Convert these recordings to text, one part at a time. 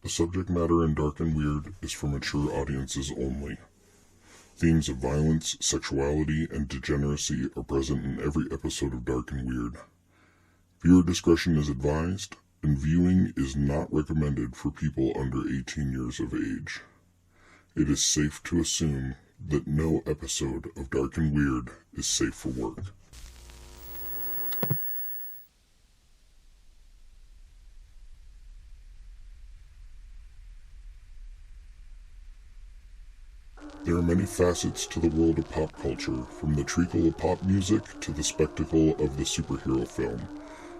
The subject matter in Dark and Weird is for mature audiences only. Themes of violence, sexuality, and degeneracy are present in every episode of Dark and Weird. Viewer discretion is advised, and viewing is not recommended for people under 18 years of age. It is safe to assume that no episode of Dark and Weird is safe for work. There are many facets to the world of pop culture, from the treacle of pop music to the spectacle of the superhero film.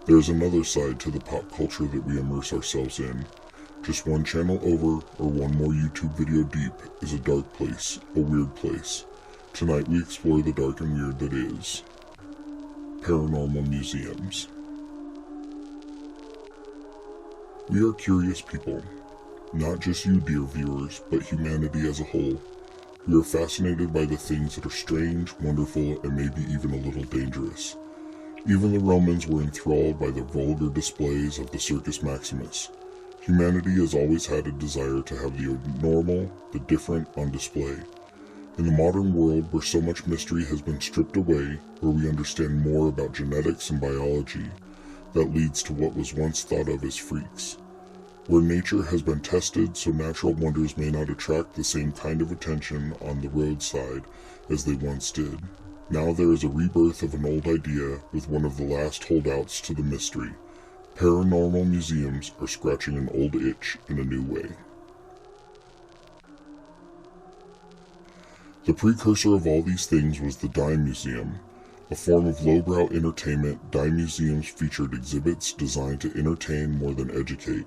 There is another side to the pop culture that we immerse ourselves in. Just one channel over, or one more YouTube video deep, is a dark place, a weird place. Tonight we explore the dark and weird that is Paranormal Museums. We are curious people. Not just you, dear viewers, but humanity as a whole. We are fascinated by the things that are strange, wonderful, and maybe even a little dangerous. Even the Romans were enthralled by the vulgar displays of the Circus Maximus. Humanity has always had a desire to have the abnormal, the different, on display. In the modern world, where so much mystery has been stripped away, where we understand more about genetics and biology, that leads to what was once thought of as freaks. Where nature has been tested so natural wonders may not attract the same kind of attention on the roadside as they once did. Now there is a rebirth of an old idea with one of the last holdouts to the mystery. Paranormal museums are scratching an old itch in a new way. The precursor of all these things was the Dime Museum. A form of lowbrow entertainment, Dime Museums featured exhibits designed to entertain more than educate,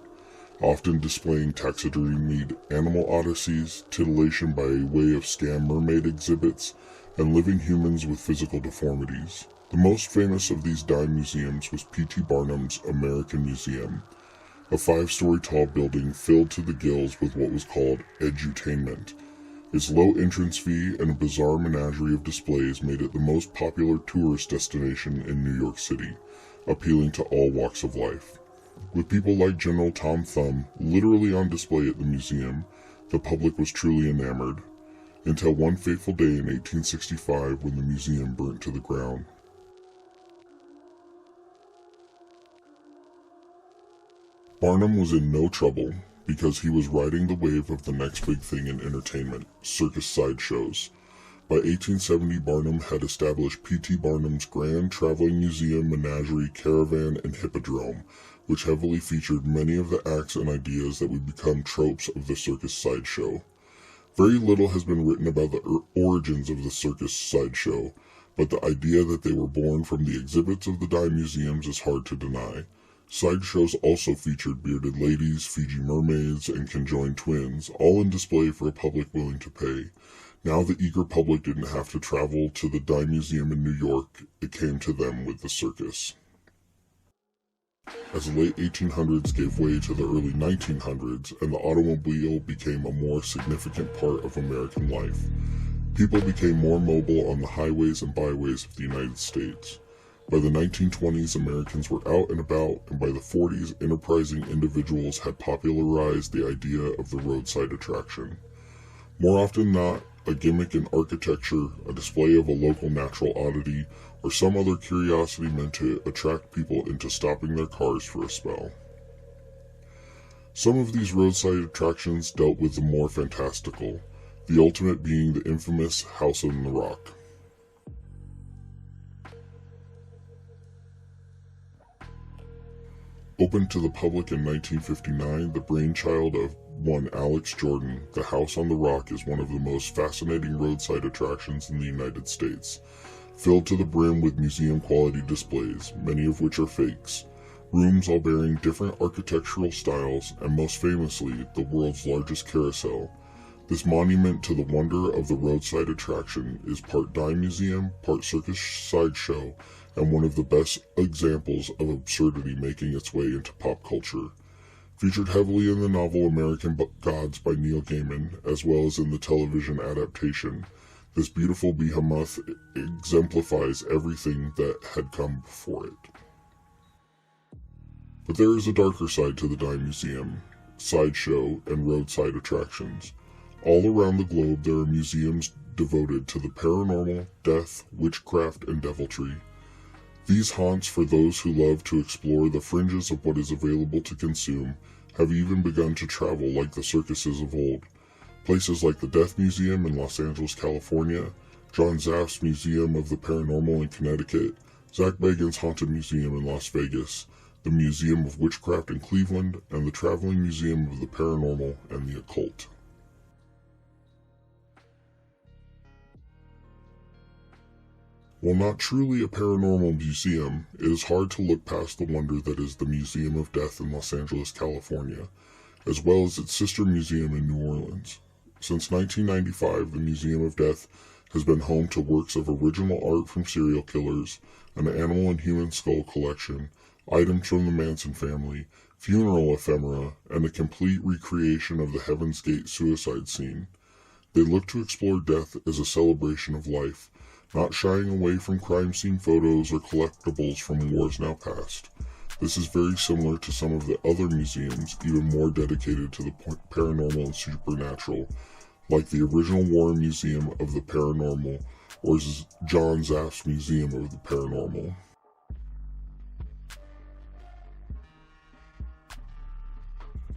often displaying taxidermied animal oddities, titillation by way of scam mermaid exhibits, and living humans with physical deformities. The most famous of these Dime Museums was P.T. Barnum's American Museum, a 5-story tall building filled to the gills with what was called edutainment. Its low entrance fee and a bizarre menagerie of displays made it the most popular tourist destination in New York City, appealing to all walks of life. With people like General Tom Thumb literally on display at the museum, the public was truly enamored, until one fateful day in 1865 when the museum burnt to the ground. Barnum was in no trouble, because he was riding the wave of the next big thing in entertainment, circus sideshows. By 1870, Barnum had established P.T. Barnum's Grand Traveling Museum, Menagerie, Caravan, and Hippodrome, which heavily featured many of the acts and ideas that would become tropes of the circus sideshow. Very little has been written about the origins of the circus sideshow, but the idea that they were born from the exhibits of the Dime Museums is hard to deny. Sideshows also featured bearded ladies, Fiji mermaids, and conjoined twins, all in display for a public willing to pay. Now the eager public didn't have to travel to the Dime Museum in New York, it came to them with the circus. As the late 1800s gave way to the early 1900s and the automobile became a more significant part of American life, people became more mobile on the highways and byways of the United States. By the 1920s, Americans were out and about, and by the 40s, enterprising individuals had popularized the idea of the roadside attraction. More often than not, a gimmick in architecture, a display of a local natural oddity, or some other curiosity meant to attract people into stopping their cars for a spell. Some of these roadside attractions dealt with the more fantastical, the ultimate being the infamous House on the Rock. Opened to the public in 1959, the brainchild of one Alex Jordan, the House on the Rock is one of the most fascinating roadside attractions in the United States. Filled to the brim with museum-quality displays, many of which are fakes, rooms all bearing different architectural styles, and most famously, the world's largest carousel. This monument to the wonder of the roadside attraction is part Dime Museum, part circus sideshow, and one of the best examples of absurdity making its way into pop culture. Featured heavily in the novel American Gods by Neil Gaiman, as well as in the television adaptation, this beautiful behemoth exemplifies everything that had come before it. But there is a darker side to the Dime Museum. sideshow, and roadside attractions. All around the globe there are museums devoted to the paranormal, death, witchcraft, and deviltry. These haunts, for those who love to explore the fringes of what is available to consume, have even begun to travel like the circuses of old. Places like the Death Museum in Los Angeles, California, John Zaffis Museum of the Paranormal in Connecticut, Zac Bagans Haunted Museum in Las Vegas, the Museum of Witchcraft in Cleveland, and the Traveling Museum of the Paranormal and the Occult. While not truly a paranormal museum, it is hard to look past the wonder that is the Museum of Death in Los Angeles, California, as well as its sister museum in New Orleans. Since 1995, the Museum of Death has been home to works of original art from serial killers, an animal and human skull collection, items from the Manson family, funeral ephemera, and a complete recreation of the Heaven's Gate suicide scene. They look to explore death as a celebration of life, not shying away from crime scene photos or collectibles from wars now past. This is very similar to some of the other museums, even more dedicated to the paranormal and supernatural, like the original Warren Museum of the Paranormal or John Zaffis Museum of the Paranormal.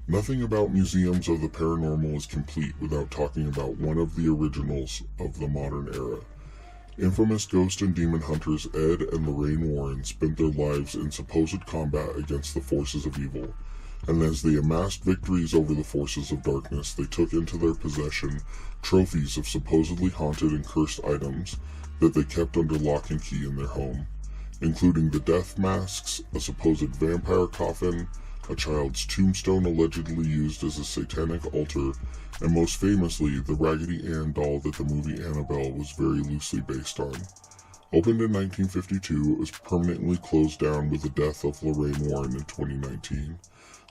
Nothing about museums of the paranormal is complete without talking about one of the originals of the modern era. Infamous ghost and demon hunters Ed and Lorraine Warren spent their lives in supposed combat against the forces of evil, and as they amassed victories over the forces of darkness, they took into their possession trophies of supposedly haunted and cursed items that they kept under lock and key in their home, including the death masks, a supposed vampire coffin, a child's tombstone allegedly used as a satanic altar, and most famously, the Raggedy Ann doll that the movie Annabelle was very loosely based on. Opened in 1952, it was permanently closed down with the death of Lorraine Warren in 2019.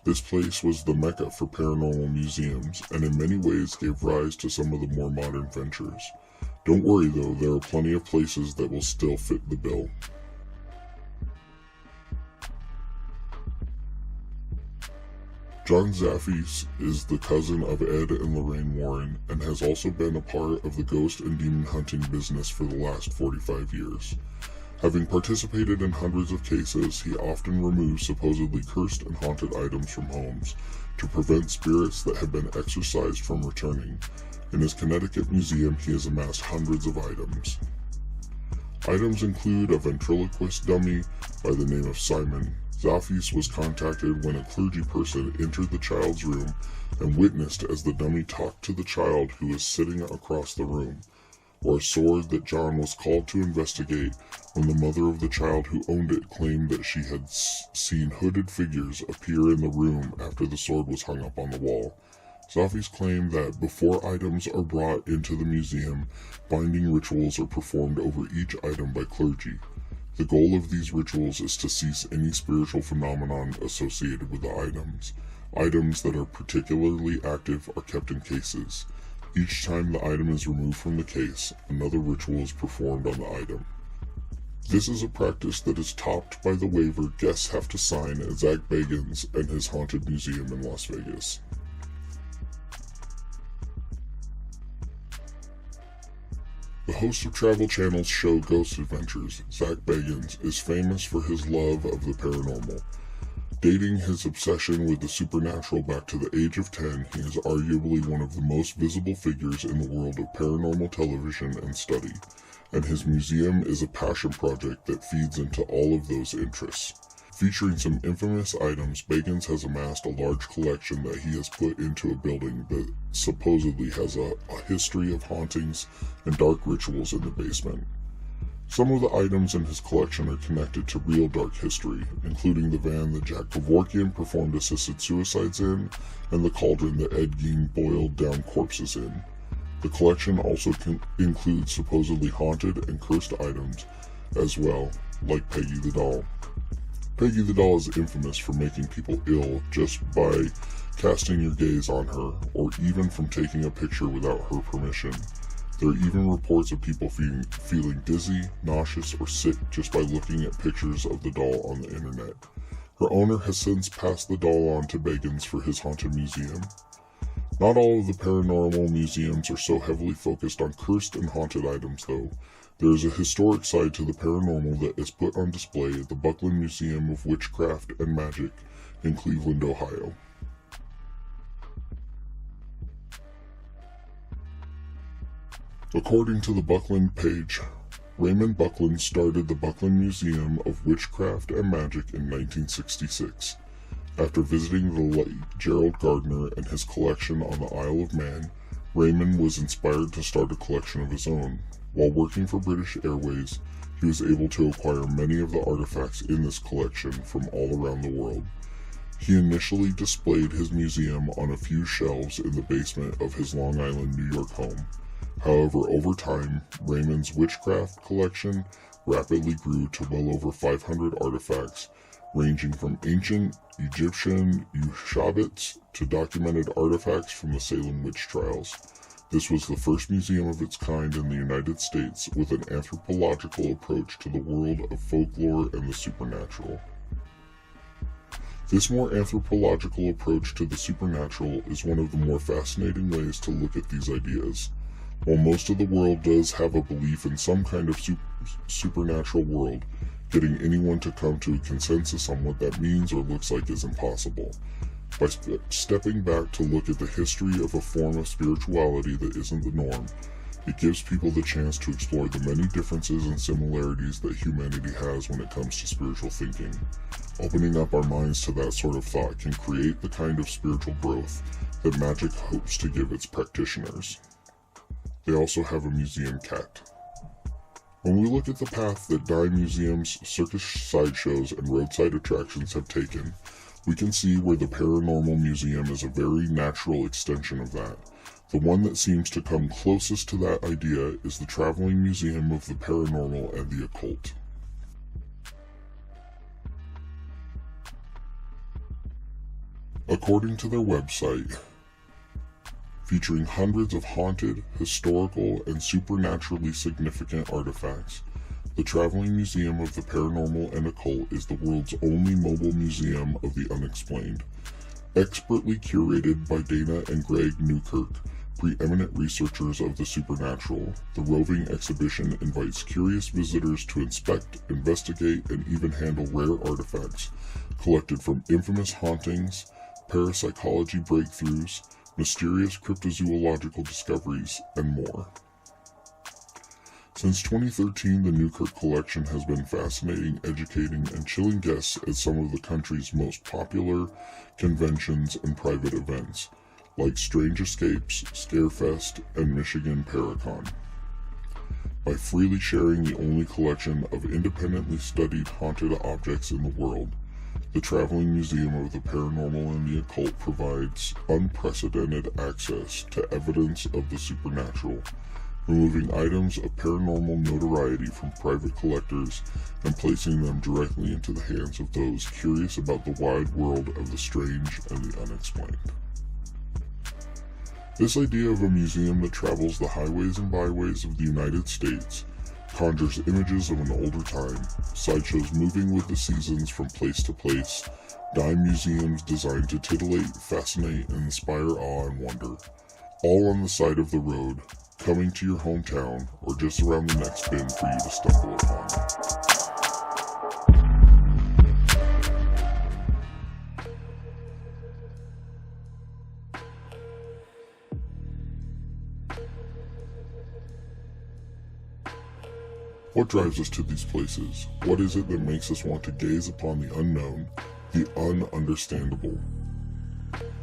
This place was the mecca for paranormal museums, and in many ways gave rise to some of the more modern ventures. Don't worry though, there are plenty of places that will still fit the bill. John Zaffis is the cousin of Ed and Lorraine Warren and has also been a part of the ghost and demon hunting business for the last 45 years. Having participated in hundreds of cases, he often removes supposedly cursed and haunted items from homes to prevent spirits that have been exorcised from returning. In his Connecticut museum, he has amassed hundreds of items. Items include a ventriloquist dummy by the name of Simon. Zaffis was contacted when a clergy person entered the child's room and witnessed as the dummy talked to the child who was sitting across the room, or a sword that John was called to investigate when the mother of the child who owned it claimed that she had seen hooded figures appear in the room after the sword was hung up on the wall. Zaffis claimed that before items are brought into the museum, binding rituals are performed over each item by clergy. The goal of these rituals is to cease any spiritual phenomenon associated with the items. Items that are particularly active are kept in cases. Each time the item is removed from the case, another ritual is performed on the item. This is a practice that is topped by the waiver guests have to sign at Zac Bagans and his haunted museum in Las Vegas. The host of Travel Channel's show Ghost Adventures, Zac Bagans, is famous for his love of the paranormal. Dating his obsession with the supernatural back to the age of 10, he is arguably one of the most visible figures in the world of paranormal television and study, and his museum is a passion project that feeds into all of those interests. Featuring some infamous items, Bagans has amassed a large collection that he has put into a building that supposedly has a history of hauntings and dark rituals in the basement. Some of the items in his collection are connected to real dark history, including the van that Jack Kevorkian performed assisted suicides in, and the cauldron that Ed Gein boiled down corpses in. The collection also includes supposedly haunted and cursed items as well, like Peggy the doll. Peggy the doll is infamous for making people ill just by casting your gaze on her, or even from taking a picture without her permission. There are even reports of people feeling dizzy, nauseous, or sick just by looking at pictures of the doll on the internet. Her owner has since passed the doll on to Bagans for his haunted museum. Not all of the paranormal museums are so heavily focused on cursed and haunted items, though. There is a historic side to the paranormal that is put on display at the Buckland Museum of Witchcraft and Magic in Cleveland, Ohio. According to the Buckland page, Raymond Buckland started the Buckland Museum of Witchcraft and Magic in 1966. After visiting the late Gerald Gardner and his collection on the Isle of Man, Raymond was inspired to start a collection of his own. While working for British Airways, he was able to acquire many of the artifacts in this collection from all around the world. He initially displayed his museum on a few shelves in the basement of his Long Island, New York home. However, over time, Raymond's witchcraft collection rapidly grew to well over 500 artifacts, ranging from ancient Egyptian Ushabits to documented artifacts from the Salem witch trials. This was the first museum of its kind in the United States with an anthropological approach to the world of folklore and the supernatural. This more anthropological approach to the supernatural is one of the more fascinating ways to look at these ideas. While most of the world does have a belief in some kind of supernatural world, getting anyone to come to a consensus on what that means or looks like is impossible. By stepping back to look at the history of a form of spirituality that isn't the norm, it gives people the chance to explore the many differences and similarities that humanity has when it comes to spiritual thinking. Opening up our minds to that sort of thought can create the kind of spiritual growth that magic hopes to give its practitioners. They also have a museum cat. When we look at the path that dime museums, circus sideshows, and roadside attractions have taken, we can see where the Paranormal Museum is a very natural extension of that. The one that seems to come closest to that idea is the Traveling Museum of the Paranormal and the Occult. According to their website, featuring hundreds of haunted, historical, and supernaturally significant artifacts, the Traveling Museum of the Paranormal and Occult is the world's only mobile museum of the unexplained. Expertly curated by Dana and Greg Newkirk, preeminent researchers of the supernatural, the roving exhibition invites curious visitors to inspect, investigate, and even handle rare artifacts collected from infamous hauntings, parapsychology breakthroughs, mysterious cryptozoological discoveries, and more. Since 2013, the Newkirk collection has been fascinating, educating, and chilling guests at some of the country's most popular conventions and private events, like Strange Escapes, Scarefest, and Michigan Paracon. By freely sharing the only collection of independently studied haunted objects in the world, the Traveling Museum of the Paranormal and the Occult provides unprecedented access to evidence of the supernatural, removing items of paranormal notoriety from private collectors and placing them directly into the hands of those curious about the wide world of the strange and the unexplained. This idea of a museum that travels the highways and byways of the United States conjures images of an older time, sideshows moving with the seasons from place to place, dime museums designed to titillate, fascinate, and inspire awe and wonder, all on the side of the road, coming to your hometown or just around the next bend for you to stumble upon. What drives us to these places? What is it that makes us want to gaze upon the unknown, the ununderstandable?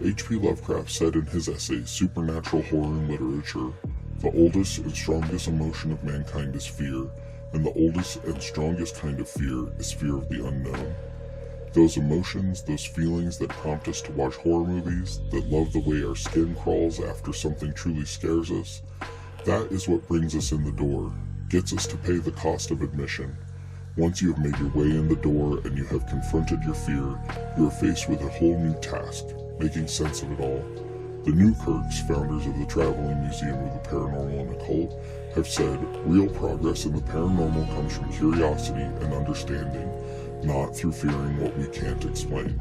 H.P. Lovecraft said in his essay, Supernatural Horror in Literature, the oldest and strongest emotion of mankind is fear, and the oldest and strongest kind of fear is fear of the unknown. Those emotions, those feelings that prompt us to watch horror movies, that love the way our skin crawls after something truly scares us, that is what brings us in the door, gets us to pay the cost of admission. Once you have made your way in the door and you have confronted your fear, you are faced with a whole new task, making sense of it all. The Newkirks, founders of the Traveling Museum of the Paranormal and Occult, have said, real progress in the paranormal comes from curiosity and understanding, not through fearing what we can't explain.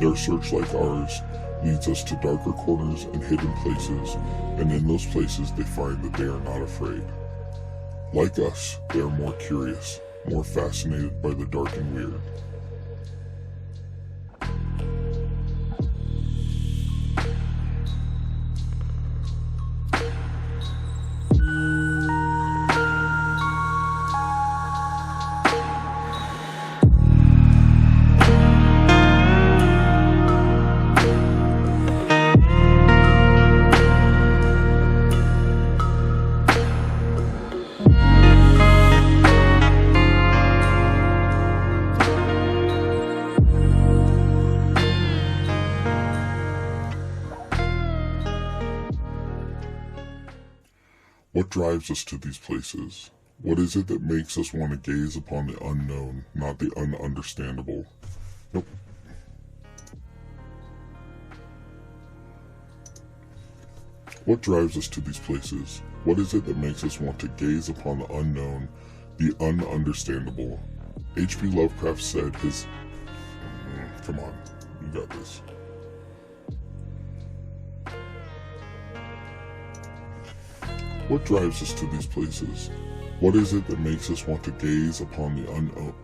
Their search, like ours, leads us to darker corners and hidden places, and in those places they find that they are not afraid. Like us, they are more curious, more fascinated by the dark and weird. What drives us to these places? What is it that makes us want to gaze upon the unknown, not the ununderstandable? Nope. What drives us to these places? What is it that makes us want to gaze upon the unknown, the ununderstandable? H.P. Lovecraft said his... Come on, you got this. What drives us to these places? What is it that makes us want to gaze upon the unknown?